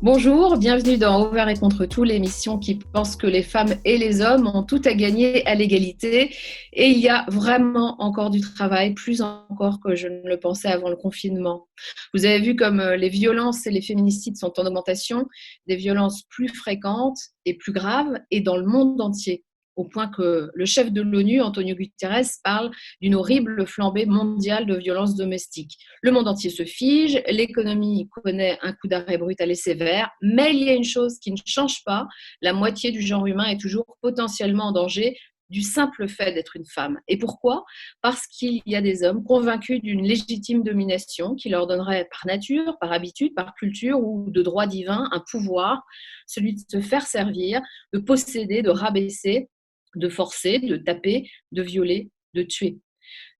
Bonjour, bienvenue dans Ouvert et contre tout, l'émission qui pense que les femmes et les hommes ont tout à gagner à l'égalité. Et il y a vraiment encore du travail, plus encore que je ne le pensais avant le confinement. Vous avez vu comme les violences et les féminicides sont en augmentation, des violences plus fréquentes et plus graves, et dans le monde entier. Au point que le chef de l'ONU, Antonio Guterres, parle d'une horrible flambée mondiale de violences domestiques. Le monde entier se fige, l'économie connaît un coup d'arrêt brutal et sévère, mais il y a une chose qui ne change pas, la moitié du genre humain est toujours potentiellement en danger du simple fait d'être une femme. Et pourquoi ? Parce qu'il y a des hommes convaincus d'une légitime domination qui leur donnerait par nature, par habitude, par culture ou de droit divin un pouvoir, celui de se faire servir, de posséder, de rabaisser, de forcer, de taper, de violer, de tuer.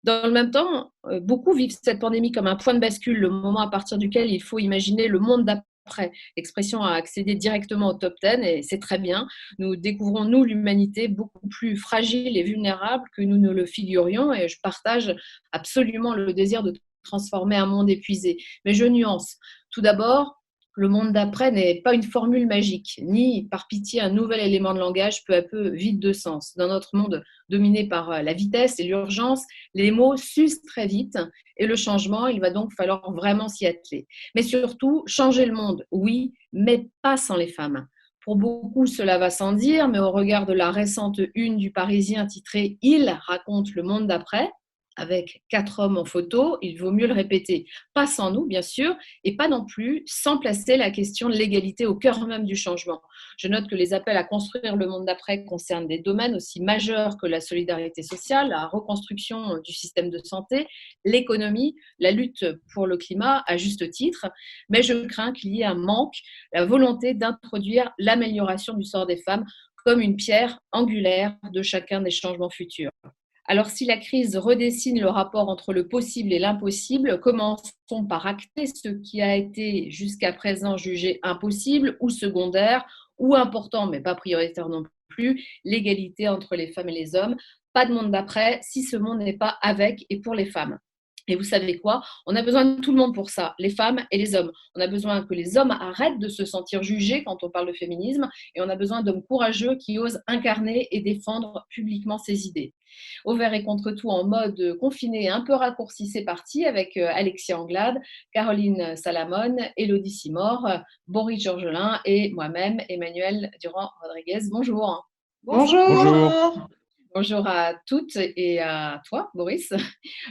Dans le même temps, beaucoup vivent cette pandémie comme un point de bascule, le moment à partir duquel il faut imaginer le monde d'après. L'expression a accédé directement au top 10 et c'est très bien. Nous découvrons, nous, l'humanité beaucoup plus fragile et vulnérable que nous ne le figurions et je partage absolument le désir de transformer un monde épuisé. Mais je nuance. Tout d'abord, le monde d'après n'est pas une formule magique, ni par pitié un nouvel élément de langage peu à peu vide de sens. Dans notre monde dominé par la vitesse et l'urgence, les mots s'usent très vite et le changement, il va donc falloir vraiment s'y atteler. Mais surtout, changer le monde, oui, mais pas sans les femmes. Pour beaucoup, cela va sans dire, mais au regard de la récente une du Parisien titrée Il raconte le monde d'après, avec 4 hommes en photo, il vaut mieux le répéter. Pas sans nous, bien sûr, et pas non plus sans placer la question de l'égalité au cœur même du changement. Je note que les appels à construire le monde d'après concernent des domaines aussi majeurs que la solidarité sociale, la reconstruction du système de santé, l'économie, la lutte pour le climat, à juste titre, mais je crains qu'il y ait un manque, la volonté d'introduire l'amélioration du sort des femmes comme une pierre angulaire de chacun des changements futurs. Alors, si la crise redessine le rapport entre le possible et l'impossible, commençons par acter ce qui a été jusqu'à présent jugé impossible ou secondaire ou important, mais pas prioritaire non plus, l'égalité entre les femmes et les hommes. Pas de monde d'après si ce monde n'est pas avec et pour les femmes. Et vous savez quoi ? On a besoin de tout le monde pour ça, les femmes et les hommes. On a besoin que les hommes arrêtent de se sentir jugés quand on parle de féminisme et on a besoin d'hommes courageux qui osent incarner et défendre publiquement ces idées. Au vert et contre tout en mode confiné et un peu raccourci, c'est parti avec Alexia Anglade, Caroline Salamone, Élodie Simor, Boris Georgelin et moi-même, Emmanuel Durand-Rodriguez. Bonjour. Bonjour. Bonjour. Bonjour à toutes et à toi, Boris.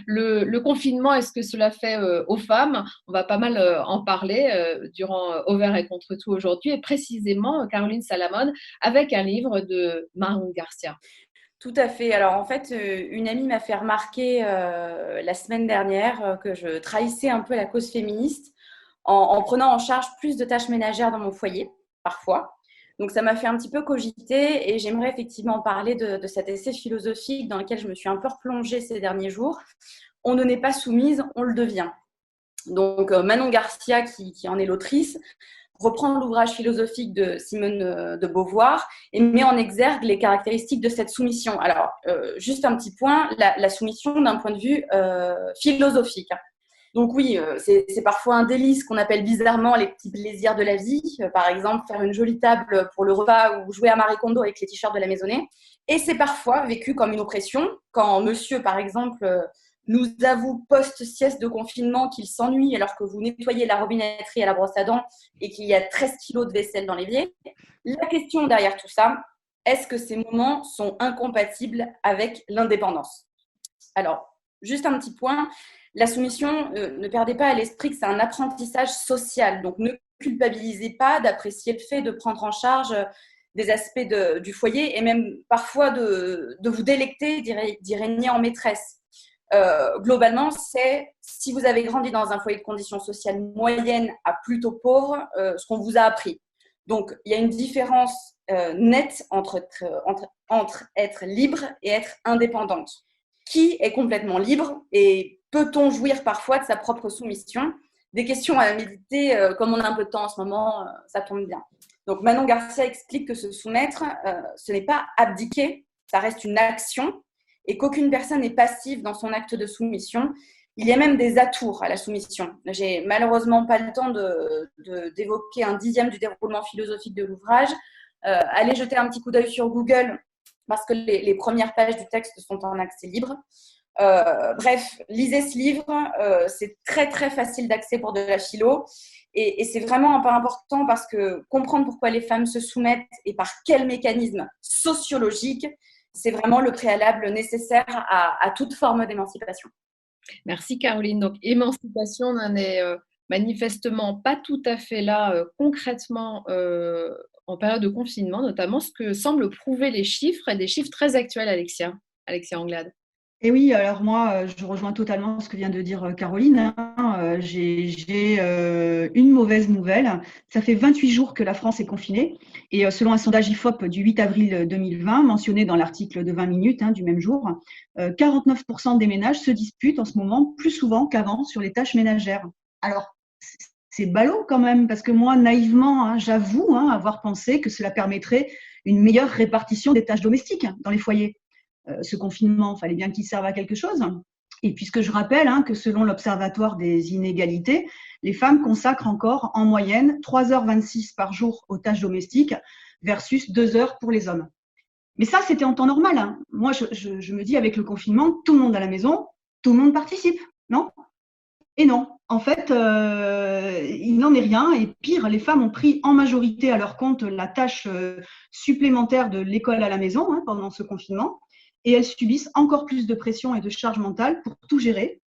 Le confinement, est-ce que cela fait aux femmes ? On va pas mal en parler durant Au vert et contre tout aujourd'hui, et précisément Caroline Salamone avec un livre de Maron Garcia. Tout à fait. Alors en fait, une amie m'a fait remarquer la semaine dernière que je trahissais un peu la cause féministe en prenant en charge plus de tâches ménagères dans mon foyer, parfois. Donc ça m'a fait un petit peu cogiter et j'aimerais effectivement parler de cet essai philosophique dans lequel je me suis un peu replongée ces derniers jours. On ne n'est pas soumise, on le devient. Donc Manon Garcia, qui en est l'autrice, reprend l'ouvrage philosophique de Simone de Beauvoir et met en exergue les caractéristiques de cette soumission. Alors, juste un petit point, la soumission d'un point de vue philosophique. Donc oui, c'est parfois un délice qu'on appelle bizarrement les petits plaisirs de la vie. Par exemple, faire une jolie table pour le repas ou jouer à Marie Kondo avec les t-shirts de la maisonnée. Et c'est parfois vécu comme une oppression quand monsieur, par exemple, nous avoue post-sieste de confinement qu'il s'ennuie alors que vous nettoyez la robinetterie à la brosse à dents et qu'il y a 13 kilos de vaisselle dans l'évier. La question derrière tout ça, est-ce que ces moments sont incompatibles avec l'indépendance ? Alors, juste un petit point, la soumission, ne perdez pas à l'esprit que c'est un apprentissage social. Donc, ne culpabilisez pas d'apprécier le fait de prendre en charge des aspects du foyer et même parfois de vous délecter d'y régner en maîtresse. Globalement, c'est si vous avez grandi dans un foyer de conditions sociales moyennes à plutôt pauvres, ce qu'on vous a appris. Donc, il y a une différence nette entre être libre et être indépendante. Qui est complètement libre et peut-on jouir parfois de sa propre soumission ? Des questions à méditer, comme on a un peu de temps en ce moment, ça tombe bien. Donc, Manon Garcia explique que se soumettre, ce n'est pas abdiquer, ça reste une action et qu'aucune personne n'est passive dans son acte de soumission. Il y a même des atours à la soumission. J'ai malheureusement pas le temps d'évoquer un dixième du déroulement philosophique de l'ouvrage. Allez jeter un petit coup d'œil sur Google parce que les premières pages du texte sont en accès libre. Bref, lisez ce livre. C'est très, très facile d'accès pour de la philo. Et c'est vraiment un pas important parce que comprendre pourquoi les femmes se soumettent et par quel mécanisme sociologique, c'est vraiment le préalable nécessaire à toute forme d'émancipation. Merci Caroline. Donc, émancipation n'en est manifestement pas tout à fait là concrètement en période de confinement, notamment ce que semblent prouver les chiffres, et des chiffres très actuels, Alexia Anglade. Et oui, alors moi, je rejoins totalement ce que vient de dire Caroline. J'ai une mauvaise nouvelle. Ça fait 28 jours que la France est confinée. Et selon un sondage IFOP du 8 avril 2020, mentionné dans l'article de 20 minutes du même jour, 49% des ménages se disputent en ce moment plus souvent qu'avant sur les tâches ménagères. Alors, c'est ballot quand même, parce que moi, naïvement, j'avoue avoir pensé que cela permettrait une meilleure répartition des tâches domestiques dans les foyers. Ce confinement, il fallait bien qu'il serve à quelque chose. Et puisque je rappelle que selon l'Observatoire des inégalités, les femmes consacrent encore en moyenne 3h26 par jour aux tâches domestiques versus 2 heures pour les hommes. Mais ça, c'était en temps normal. Moi, je me dis, avec le confinement, tout le monde à la maison, tout le monde participe, non ? Et non, en fait, il n'en est rien. Et pire, les femmes ont pris en majorité à leur compte la tâche supplémentaire de l'école à la maison pendant ce confinement. Et elles subissent encore plus de pression et de charge mentale pour tout gérer.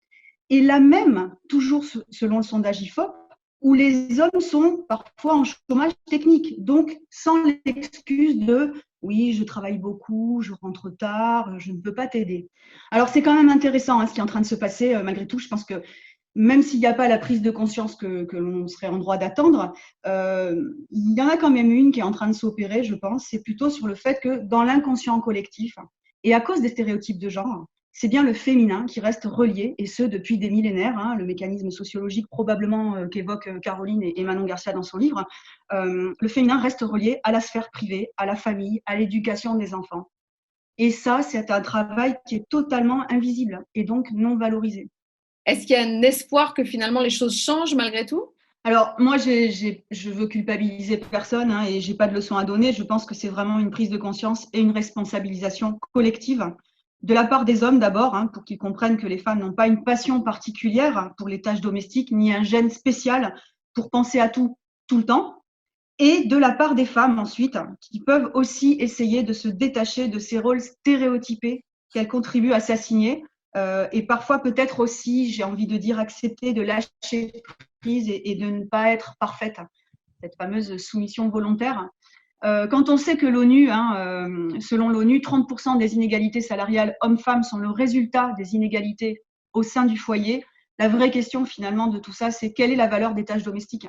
Et là même, toujours selon le sondage IFOP, où les hommes sont parfois en chômage technique, donc sans l'excuse de « oui, je travaille beaucoup, je rentre tard, je ne peux pas t'aider ». Alors c'est quand même intéressant ce qui est en train de se passer, malgré tout. Je pense que même s'il n'y a pas la prise de conscience que l'on serait en droit d'attendre, il y en a quand même une qui est en train de s'opérer, je pense. C'est plutôt sur le fait que dans l'inconscient collectif, et à cause des stéréotypes de genre, c'est bien le féminin qui reste relié, et ce depuis des millénaires, le mécanisme sociologique probablement qu'évoque Caroline et Manon Garcia dans son livre. Le féminin reste relié à la sphère privée, à la famille, à l'éducation des enfants. Et ça, c'est un travail qui est totalement invisible et donc non valorisé. Est-ce qu'il y a un espoir que finalement les choses changent malgré tout ? Alors, moi, je veux culpabiliser personne et je n'ai pas de leçon à donner. Je pense que c'est vraiment une prise de conscience et une responsabilisation collective de la part des hommes d'abord, pour qu'ils comprennent que les femmes n'ont pas une passion particulière pour les tâches domestiques, ni un gène spécial pour penser à tout le temps. Et de la part des femmes ensuite, qui peuvent aussi essayer de se détacher de ces rôles stéréotypés qu'elles contribuent à s'assigner. Et parfois peut-être aussi, j'ai envie de dire, accepter de lâcher prise et de ne pas être parfaite, cette fameuse soumission volontaire. Quand on sait que l'ONU, selon l'ONU, 30% des inégalités salariales hommes-femmes sont le résultat des inégalités au sein du foyer, la vraie question finalement de tout ça, c'est quelle est la valeur des tâches domestiques ?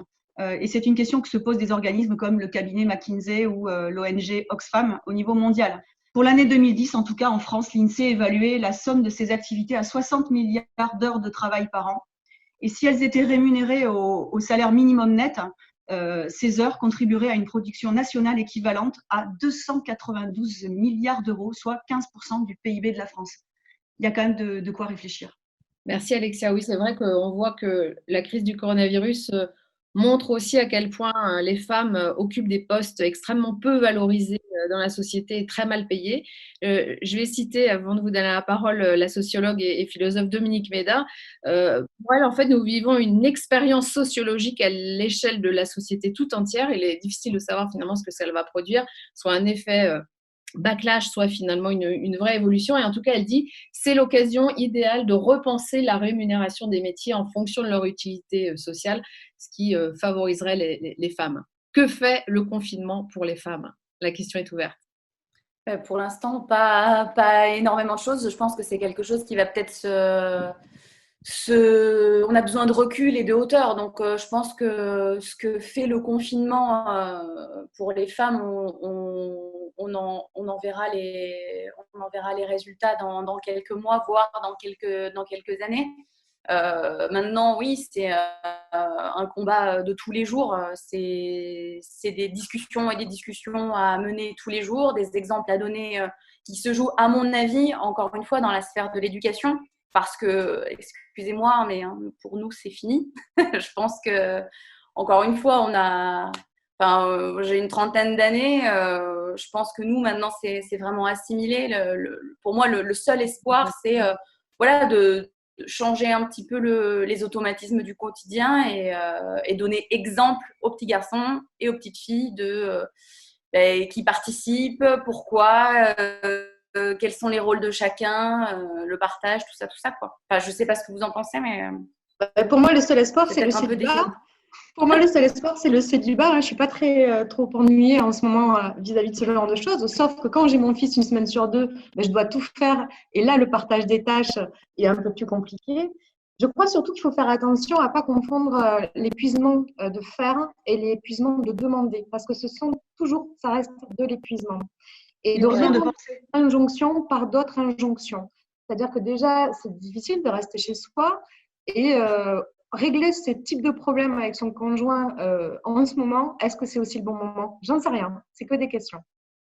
Et c'est une question que se posent des organismes comme le cabinet McKinsey ou l'ONG Oxfam au niveau mondial. Pour l'année 2010, en tout cas en France, l'INSEE évaluait la somme de ces activités à 60 milliards d'heures de travail par an. Et si elles étaient rémunérées au salaire minimum net, ces heures contribueraient à une production nationale équivalente à 292 milliards d'euros, soit 15% du PIB de la France. Il y a quand même de quoi réfléchir. Merci Alexia. Oui, c'est vrai qu'on voit que la crise du coronavirus montre aussi à quel point les femmes occupent des postes extrêmement peu valorisés dans la société et très mal payés. Je vais citer, avant de vous donner la parole, la sociologue et philosophe Dominique Méda. Pour elle, en fait, nous vivons une expérience sociologique à l'échelle de la société tout entière. Il est difficile de savoir finalement ce que ça va produire, soit un effet backlash, soit finalement une vraie évolution. Et en tout cas, elle dit c'est l'occasion idéale de repenser la rémunération des métiers en fonction de leur utilité sociale, ce qui favoriserait les femmes. Que fait le confinement pour les femmes ? La question est ouverte. Pour l'instant, pas énormément de choses. Je pense que c'est quelque chose qui va peut-être on a besoin de recul et de hauteur. Donc, je pense que ce que fait le confinement pour les femmes, on en verra les résultats dans quelques mois, voire dans quelques années. Maintenant, oui, c'est un combat de tous les jours. C'est des discussions et des discussions à mener tous les jours, des exemples à donner qui se jouent, à mon avis, encore une fois, dans la sphère de l'éducation. parce que, excusez-moi, mais pour nous, c'est fini. Je pense que, encore une fois, j'ai une trentaine d'années. Je pense que nous, maintenant, c'est vraiment assimilé. Pour moi, le seul espoir, c'est voilà, de changer un petit peu les automatismes du quotidien et donner exemple aux petits garçons et aux petites filles qui participent, pourquoi, quels sont les rôles de chacun, le partage, tout ça, quoi. Enfin, je ne sais pas ce que vous en pensez, mais pour moi, le seul espoir, c'est le peut-être un peu célibat. Pour moi, le seul espoir, c'est le célibat. Je ne suis pas trop ennuyée en ce moment vis-à-vis de ce genre de choses. Sauf que quand j'ai mon fils une semaine sur deux, je dois tout faire. Et là, le partage des tâches est un peu plus compliqué. Je crois surtout qu'il faut faire attention à ne pas confondre l'épuisement de faire et l'épuisement de demander. Parce que ça reste de l'épuisement. Et de répondre à une injonction par d'autres injonctions. C'est-à-dire que déjà, c'est difficile de rester chez soi et régler ce type de problème avec son conjoint en ce moment, est-ce que c'est aussi le bon moment? J'en sais rien, c'est que des questions.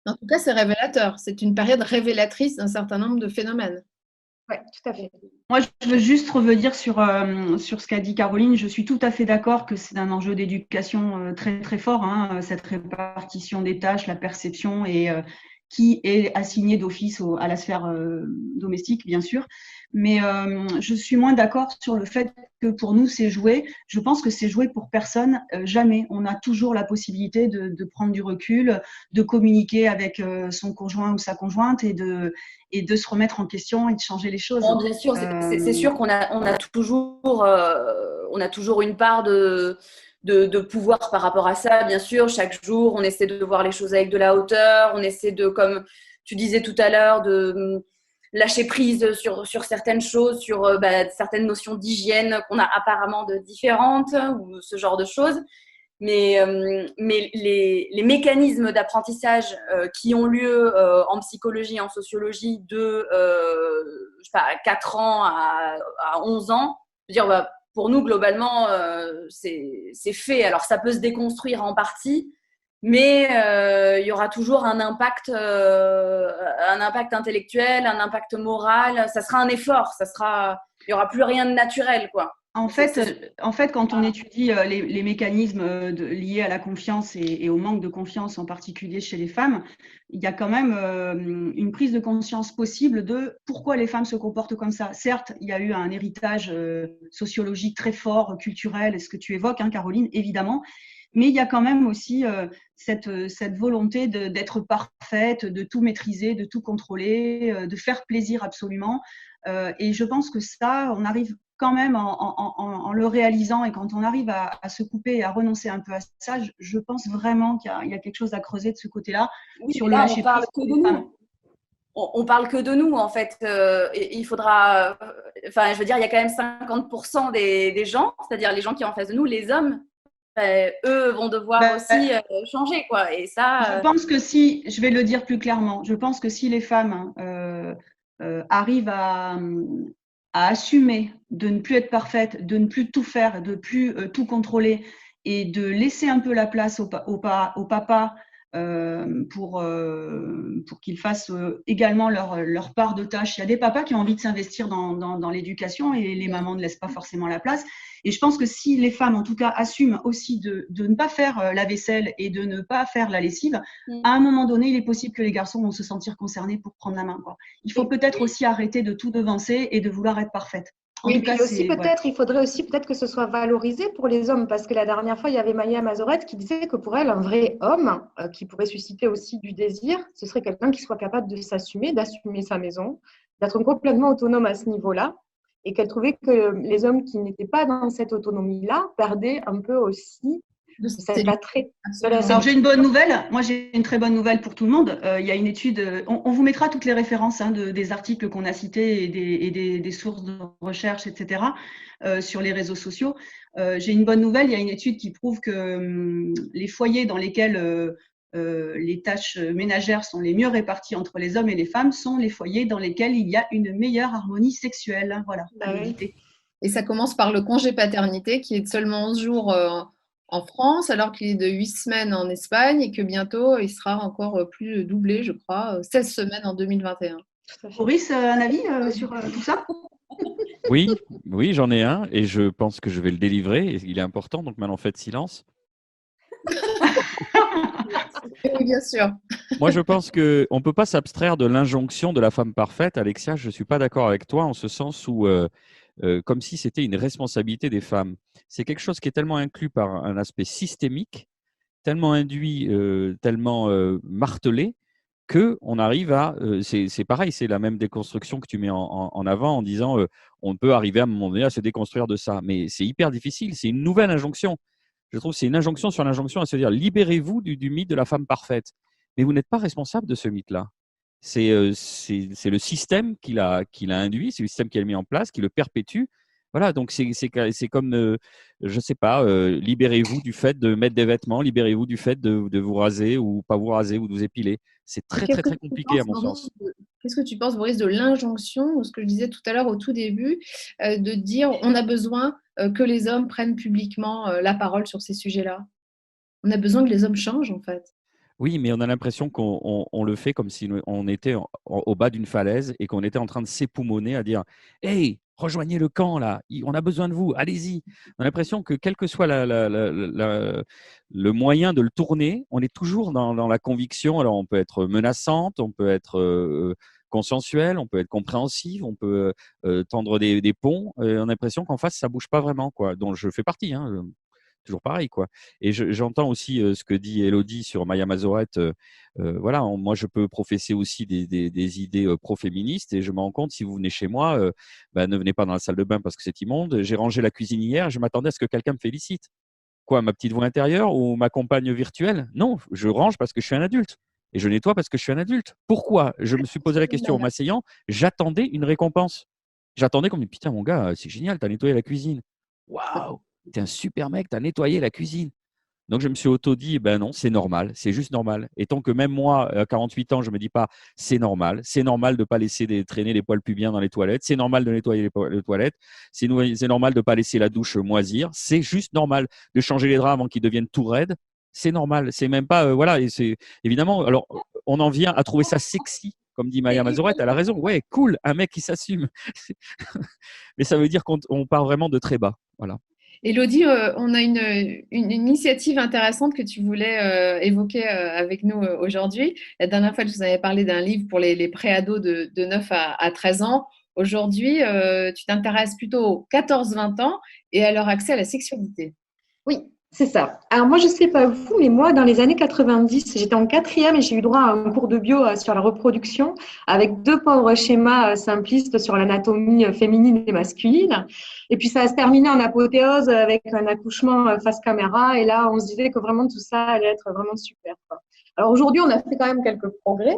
En tout cas, c'est révélateur. C'est une période révélatrice d'un certain nombre de phénomènes. Oui, tout à fait. Moi, je veux juste revenir sur ce qu'a dit Caroline. Je suis tout à fait d'accord que c'est un enjeu d'éducation très, très fort, cette répartition des tâches, la perception et qui est assigné d'office à la sphère domestique, bien sûr. Mais je suis moins d'accord sur le fait que pour nous, c'est joué. Je pense que c'est joué pour personne. Jamais. On a toujours la possibilité de prendre du recul, de communiquer avec son conjoint ou sa conjointe et de se remettre en question et de changer les choses. Bon, bien sûr, c'est sûr qu'on a toujours une part de pouvoir par rapport à ça. Bien sûr, chaque jour, on essaie de voir les choses avec de la hauteur. On essaie de, comme tu disais tout à l'heure, de lâcher prise sur certaines choses, sur certaines notions d'hygiène qu'on a apparemment de différentes ou ce genre de choses. Mais les mécanismes d'apprentissage qui ont lieu en psychologie, en sociologie de 4 ans à 11 ans, je veux dire, pour nous, globalement, c'est fait. Alors, ça peut se déconstruire en partie, mais il y aura toujours un impact intellectuel, un impact moral. Ça sera un effort. Il n'y aura plus rien de naturel, quoi. En fait, quand on étudie les mécanismes liés à la confiance et au manque de confiance, en particulier chez les femmes, il y a quand même une prise de conscience possible de pourquoi les femmes se comportent comme ça. Certes, il y a eu un héritage sociologique très fort, culturel, ce que tu évoques, Caroline, évidemment, mais il y a quand même aussi cette volonté d'être parfaite, de tout maîtriser, de tout contrôler, de faire plaisir absolument. Et je pense que ça, on arrive quand même en le réalisant et quand on arrive à se couper et à renoncer un peu à ça, je pense vraiment qu'il y a quelque chose à creuser de ce côté-là. Oui, sur le lâcher prise. On parle que de nous, en fait. Il faudra… Enfin, je veux dire, il y a quand même 50% des gens, c'est-à-dire les gens qui sont en face de nous, les hommes, eux vont devoir aussi changer, quoi. Et ça… Je pense que je vais le dire plus clairement, je pense que si les femmes arrivent à assumer de ne plus être parfaite, de ne plus tout faire, de ne plus tout contrôler et de laisser un peu la place au papa pour qu'ils fassent également leur part de tâches. Il y a des papas qui ont envie de s'investir dans l'éducation et les mamans ne laissent pas forcément la place. Et je pense que si les femmes, en tout cas, assument aussi de ne pas faire la vaisselle et de ne pas faire la lessive, à un moment donné, il est possible que les garçons vont se sentir concernés pour prendre la main, quoi. Il faut peut-être aussi arrêter de tout devancer et de vouloir être parfaite. Oui, puis aussi il faudrait aussi peut-être que ce soit valorisé pour les hommes, parce que la dernière fois, il y avait Maya Mazorette qui disait que pour elle, un vrai homme qui pourrait susciter aussi du désir, ce serait quelqu'un qui soit capable de s'assumer, d'assumer sa maison, d'être complètement autonome à ce niveau-là, et qu'elle trouvait que les hommes qui n'étaient pas dans cette autonomie-là perdaient un peu aussi cet attrait. Alors, j'ai une bonne nouvelle. Moi, j'ai une très bonne nouvelle pour tout le monde. Il y a une étude, on vous mettra toutes les références des articles qu'on a cités et des sources de recherche, etc., sur les réseaux sociaux. J'ai une bonne nouvelle. Il y a une étude qui prouve que les foyers dans lesquels les tâches ménagères sont les mieux réparties entre les hommes et les femmes sont les foyers dans lesquels il y a une meilleure harmonie sexuelle. Voilà. Et ça commence par le congé paternité qui est de seulement 11 jours en France, alors qu'il est de 8 semaines en Espagne et que bientôt, il sera encore plus doublé, je crois, 16 semaines en 2021. Maurice, un avis sur tout ça? Oui, oui, j'en ai un et je pense que je vais le délivrer. Et il est important, donc maintenant faites silence. Oui, bien sûr. Moi, je pense qu'on ne peut pas s'abstraire de l'injonction de la femme parfaite. Alexia, je ne suis pas d'accord avec toi en ce sens où, comme si c'était une responsabilité des femmes. C'est quelque chose qui est tellement inclus par un aspect systémique, tellement induit, tellement martelé, que on arrive à. C'est pareil, c'est la même déconstruction que tu mets en avant en disant on peut arriver à un moment donné à se déconstruire de ça. Mais c'est hyper difficile. C'est une nouvelle injonction. Je trouve que c'est une injonction sur l'injonction à se dire libérez-vous du mythe de la femme parfaite. Mais vous n'êtes pas responsable de ce mythe-là. C'est le système qui l'a induit, c'est le système qui l'a mis en place, qui le perpétue. Voilà, donc c'est comme, je ne sais pas, libérez-vous du fait de mettre des vêtements, libérez-vous du fait de vous raser ou pas vous raser ou de vous épiler. C'est très, Qu'est-ce très, que très tu compliqué à penses, mon pardon, sens. qu'est-ce que tu penses, Boris, de l'injonction, ou ce que je disais tout à l'heure au tout début, de dire on a besoin que les hommes prennent publiquement la parole sur ces sujets-là? On a besoin que les hommes changent, en fait. Oui, mais on a l'impression qu'on le fait comme si on était au bas d'une falaise et qu'on était en train de s'époumoner à dire hey, rejoignez le camp là, on a besoin de vous, allez-y. On a l'impression que quel que soit le moyen de le tourner, on est toujours dans la conviction. Alors, on peut être menaçante, on peut être consensuel, on peut être compréhensif, on peut tendre des ponts. On a l'impression qu'en face, ça bouge pas vraiment, quoi. Dont je fais partie, hein, toujours pareil, quoi. Et j'entends aussi ce que dit Elodie sur Maya Mazorette. Voilà, moi, je peux professer aussi des idées pro-féministes et je me rends compte, si vous venez chez moi, bah, ne venez pas dans la salle de bain parce que c'est immonde. J'ai rangé la cuisine hier, je m'attendais à ce que quelqu'un me félicite. Quoi, ma petite voix intérieure ou ma compagne virtuelle? Non, je range parce que je suis un adulte. Et je nettoie parce que je suis un adulte. Pourquoi? Je me suis posé la question en m'asseyant, j'attendais une récompense. J'attendais comme, putain, mon gars, c'est génial, t'as nettoyé la cuisine. Waouh! T'es un super mec, t'as nettoyé la cuisine. Donc je me suis auto-dit, ben non, c'est normal, c'est juste normal. Et tant que même moi, à 48 ans, je me dis pas, c'est normal de pas laisser traîner les poils pubiens dans les toilettes, c'est normal de nettoyer les toilettes, c'est normal de pas laisser la douche moisir, c'est juste normal de changer les draps avant qu'ils deviennent tout raides, c'est normal. C'est même pas, voilà, et c'est évidemment, alors on en vient à trouver ça sexy. Comme dit Maya Mazorette, elle a raison. Ouais, cool, un mec qui s'assume. Mais ça veut dire qu'on part vraiment de très bas. Voilà. Élodie, on a une initiative intéressante que tu voulais évoquer avec nous aujourd'hui. La dernière fois, je vous avais parlé d'un livre pour les préados de 9 à 13 ans. Aujourd'hui, tu t'intéresses plutôt aux 14-20 ans et à leur accès à la sexualité. Oui, c'est ça. Alors moi, je sais pas vous, mais moi, dans les années 90, j'étais en quatrième et j'ai eu droit à un cours de bio sur la reproduction avec deux pauvres schémas simplistes sur l'anatomie féminine et masculine. Et puis ça se terminé en apothéose avec un accouchement face caméra. Et là, on se disait que vraiment tout ça allait être vraiment super, quoi. Alors aujourd'hui, on a fait quand même quelques progrès.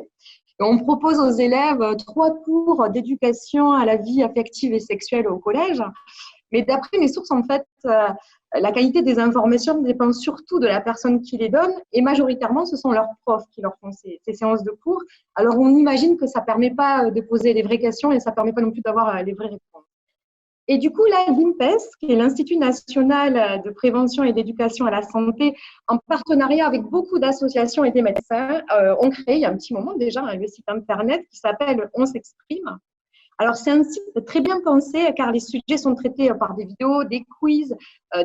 Et on propose aux élèves 3 cours d'éducation à la vie affective et sexuelle au collège. Mais d'après mes sources, en fait, la qualité des informations dépend surtout de la personne qui les donne et majoritairement, ce sont leurs profs qui leur font ces séances de cours. Alors, on imagine que ça ne permet pas de poser les vraies questions et ça ne permet pas non plus d'avoir les vraies réponses. Et du coup, là, l'INPES, qui est l'Institut national de prévention et d'éducation à la santé, en partenariat avec beaucoup d'associations et des médecins, ont créé il y a un petit moment déjà le site internet qui s'appelle On s'exprime. Alors, c'est un site très bien pensé car les sujets sont traités par des vidéos, des quiz,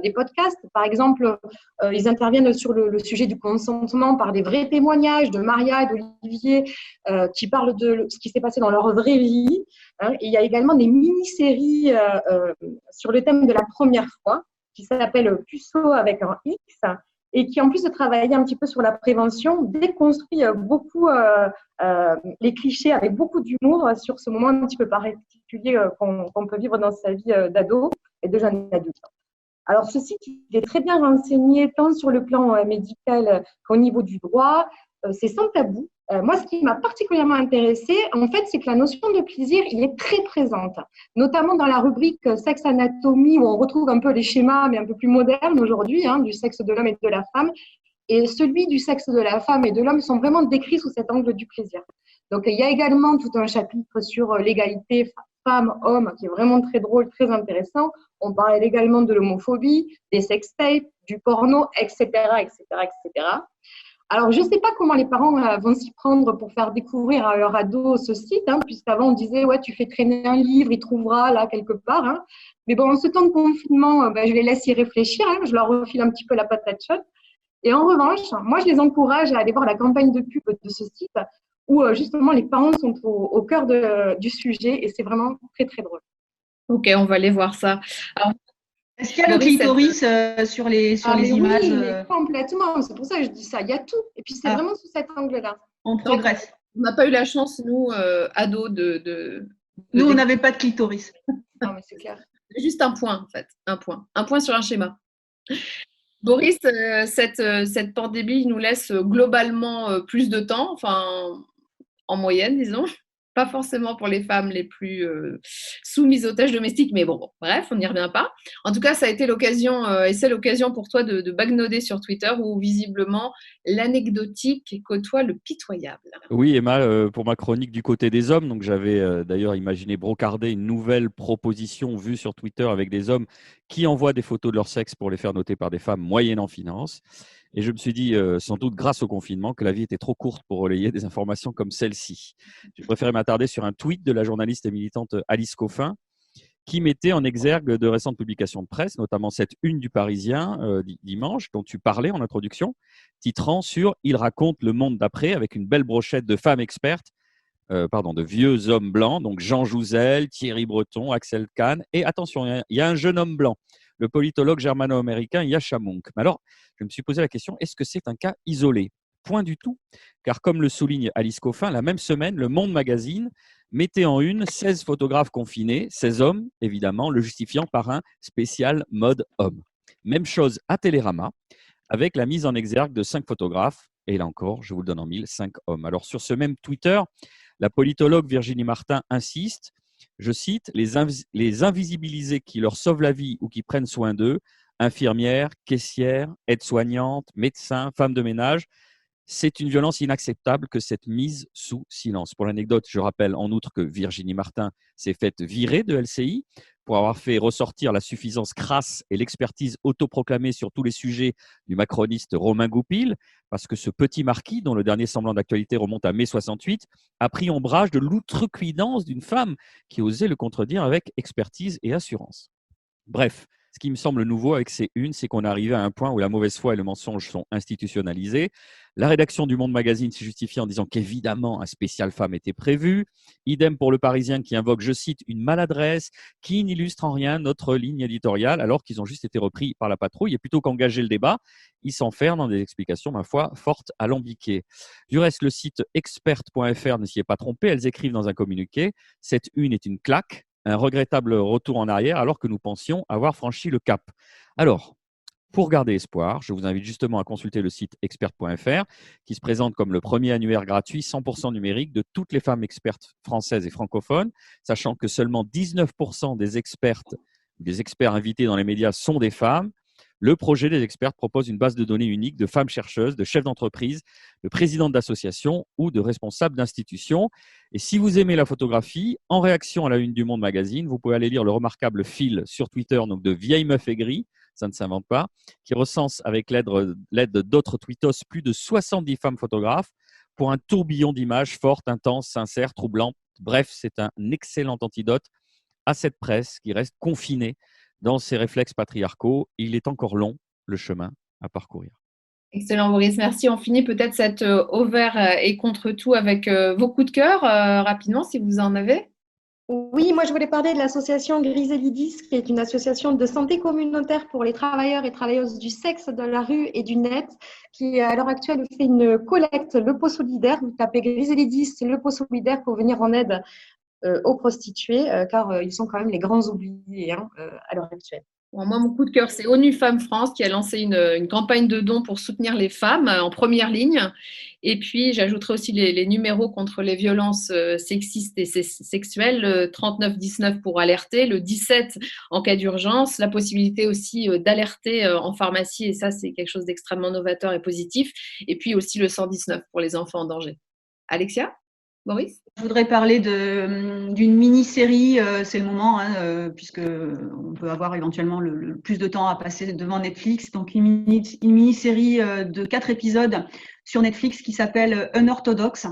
des podcasts. Par exemple, ils interviennent sur le sujet du consentement par des vrais témoignages de Maria et d'Olivier qui parlent de ce qui s'est passé dans leur vraie vie. Hein. Et il y a également des mini-séries sur le thème de la première fois qui s'appelle Puceau avec un X et qui, en plus de travailler un petit peu sur la prévention, déconstruit beaucoup les clichés avec beaucoup d'humour sur ce moment un petit peu particulier qu'on peut vivre dans sa vie d'ado et de jeune adulte. Alors, ce site est très bien renseigné tant sur le plan médical qu'au niveau du droit. C'est sans tabou. Moi, ce qui m'a particulièrement intéressée, en fait, c'est que la notion de plaisir, il est très présente, notamment dans la rubrique sexe anatomie, où on retrouve un peu les schémas, mais un peu plus modernes aujourd'hui, hein, du sexe de l'homme et de la femme. Et celui du sexe de la femme et de l'homme sont vraiment décrits sous cet angle du plaisir. Donc, il y a également tout un chapitre sur l'égalité femmes-hommes qui est vraiment très drôle, très intéressant. On parle également de l'homophobie, des sextapes, du porno, etc., etc., etc. Alors, je ne sais pas comment les parents vont s'y prendre pour faire découvrir à leur ado ce site, puisqu'avant, on disait, ouais, tu fais traîner un livre, il trouvera là quelque part. Mais bon, en ce temps de confinement, je les laisse y réfléchir. Je leur refile un petit peu la patate chaude. Et en revanche, moi, je les encourage à aller voir la campagne de pub de ce site où justement les parents sont au cœur du sujet et c'est vraiment très, très drôle. Ok, on va aller voir ça. Alors, est-ce qu'il y a le clitoris sur les images Oui, mais complètement. C'est pour ça que je dis ça. Il y a tout. Et puis, c'est vraiment sous cet angle-là. On progresse. On n'a pas eu la chance, nous, ados, Nous, on n'avait pas de clitoris. Non, mais c'est clair. Juste un point, en fait. Un point sur un schéma. Boris, cette pandémie nous laisse globalement plus de temps, enfin, en moyenne, disons. Pas forcément pour les femmes les plus soumises aux tâches domestiques, mais bon, bref, on n'y revient pas. En tout cas, ça a été l'occasion, et c'est l'occasion pour toi de bagnoder sur Twitter où visiblement l'anecdotique côtoie le pitoyable. Oui, Emma, pour ma chronique du côté des hommes, donc j'avais d'ailleurs imaginé brocarder une nouvelle proposition vue sur Twitter avec des hommes qui envoient des photos de leur sexe pour les faire noter par des femmes moyennant finance. Et je me suis dit, sans doute grâce au confinement, que la vie était trop courte pour relayer des informations comme celle-ci. J'ai préféré m'attarder sur un tweet de la journaliste et militante Alice Coffin, qui mettait en exergue de récentes publications de presse, notamment cette une du Parisien dimanche, dont tu parlais en introduction, titrant sur « Il raconte le monde d'après » avec une belle brochette de femmes expertes, de vieux hommes blancs, donc Jean Jouzel, Thierry Breton, Axel Kahn, et attention, il y a un jeune homme blanc, le politologue germano-américain Yascha Mounk. Mais alors, je me suis posé la question, est-ce que c'est un cas isolé ? Point du tout, car comme le souligne Alice Coffin, la même semaine, Le Monde Magazine mettait en une 16 photographes confinés, 16 hommes, évidemment, le justifiant par un spécial mode homme. Même chose à Télérama, avec la mise en exergue de 5 photographes, et là encore, je vous le donne en mille, 5 hommes. Alors sur ce même Twitter, la politologue Virginie Martin insiste, je cite, les invisibilisés qui leur sauvent la vie ou qui prennent soin d'eux, infirmières, caissières, aides-soignantes, médecins, femmes de ménage, c'est une violence inacceptable que cette mise sous silence. Pour l'anecdote, je rappelle en outre que Virginie Martin s'est faite virer de LCI pour avoir fait ressortir la suffisance crasse et l'expertise autoproclamée sur tous les sujets du macroniste Romain Goupil, parce que ce petit marquis, dont le dernier semblant d'actualité remonte à mai 68, a pris ombrage de l'outrecuidance d'une femme qui osait le contredire avec expertise et assurance. Bref, ce qui me semble nouveau avec ces unes, c'est qu'on est arrivé à un point où la mauvaise foi et le mensonge sont institutionnalisés. La rédaction du Monde Magazine s'est justifiée en disant qu'évidemment, un spécial femme était prévu. Idem pour le Parisien qui invoque, je cite, une maladresse qui n'illustre en rien notre ligne éditoriale, alors qu'ils ont juste été repris par la patrouille. Et plutôt qu'engager le débat, ils s'enferment dans des explications, ma foi, fortes alambiquées. Du reste, le site expert.fr ne s'y est pas trompé. Elles écrivent dans un communiqué, cette une est une claque, un regrettable retour en arrière alors que nous pensions avoir franchi le cap. Alors, pour garder espoir, je vous invite justement à consulter le site expert.fr qui se présente comme le premier annuaire gratuit 100% numérique de toutes les femmes expertes françaises et francophones, sachant que seulement 19% des experts invités dans les médias sont des femmes. Le projet des experts propose une base de données unique de femmes chercheuses, de chefs d'entreprise, de présidents d'associations ou de responsables d'institutions. Et si vous aimez la photographie, en réaction à la une du Monde Magazine, vous pouvez aller lire le remarquable fil sur Twitter donc de Vieille Meuf Aigrie, ça ne s'invente pas, qui recense avec l'aide d'autres tweetos plus de 70 femmes photographes pour un tourbillon d'images fortes, intenses, sincères, troublantes. Bref, c'est un excellent antidote à cette presse qui reste confinée dans ses réflexes patriarcaux. Il est encore long, le chemin à parcourir. Excellent, Boris. Merci. On finit peut-être cette au vert et contre tout avec vos coups de cœur rapidement, si vous en avez. Oui, moi je voulais parler de l'association Griselidis, qui est une association de santé communautaire pour les travailleurs et travailleuses du sexe, de la rue et du net, qui à l'heure actuelle fait une collecte, le pot solidaire. Vous tapez Griselidis, le pot solidaire pour venir en aide aux prostituées, car ils sont quand même les grands oubliés à l'heure actuelle. Bon, moi, mon coup de cœur, c'est ONU Femmes France qui a lancé une campagne de dons pour soutenir les femmes en première ligne. Et puis, j'ajouterai aussi les numéros contre les violences sexistes et sexuelles, le 3919 pour alerter, le 17 en cas d'urgence, la possibilité aussi d'alerter en pharmacie, et ça, c'est quelque chose d'extrêmement novateur et positif. Et puis aussi le 119 pour les enfants en danger. Alexia ? Boris? Je voudrais parler d'une mini-série, c'est le moment, hein, puisque on peut avoir éventuellement le plus de temps à passer devant Netflix. Donc une mini-série de 4 épisodes sur Netflix qui s'appelle Unorthodox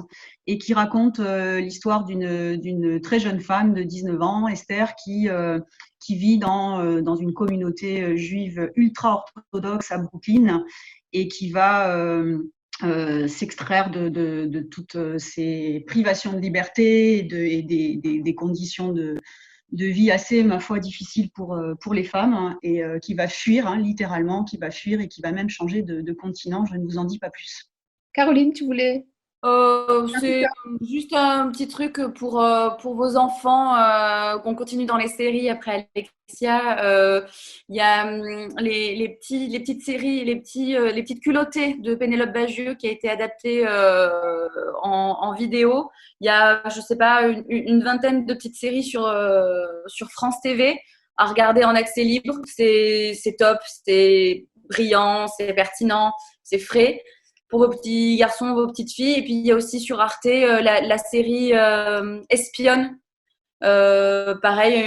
et qui raconte l'histoire d'une très jeune femme de 19 ans, Esther, qui vit dans une communauté juive ultra-orthodoxe à Brooklyn et qui va s'extraire de toutes ces privations de liberté et des conditions de vie assez, ma foi, difficiles pour les femmes, hein, et qui va fuir, hein, littéralement, qui va fuir et qui va même changer de continent. Je ne vous en dis pas plus. Caroline, tu voulais? C'est juste un petit truc pour vos enfants, qu'on continue dans les séries après Alexia. Il y a les petites séries, les petites culottées de Pénélope Bagieux qui a été adaptée en vidéo. Il y a, je sais pas, une vingtaine de petites séries sur France TV à regarder en accès libre. C'est top, c'est brillant, c'est pertinent, c'est frais pour vos petits garçons, vos petites filles. Et puis, il y a aussi sur Arte la série Espionne. Pareil,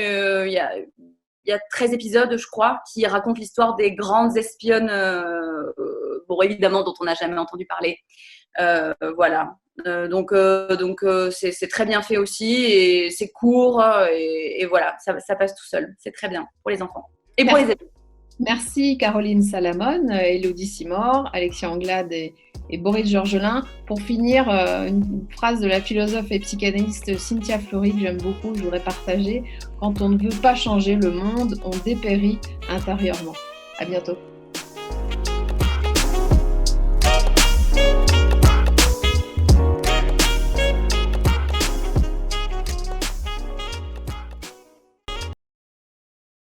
il y a 13 épisodes, je crois, qui racontent l'histoire des grandes espionnes, bon, évidemment, dont on n'a jamais entendu parler. Voilà. Donc c'est très bien fait aussi, et c'est court, et voilà, ça passe tout seul. C'est très bien pour les enfants et pour les adultes. Merci Caroline Salamon, Élodie Simor, Alexia Anglade et Boris Georgelin. Pour finir, une phrase de la philosophe et psychanalyste Cynthia Fleury que j'aime beaucoup, je voudrais partager. Quand on ne veut pas changer le monde, on dépérit intérieurement. À bientôt.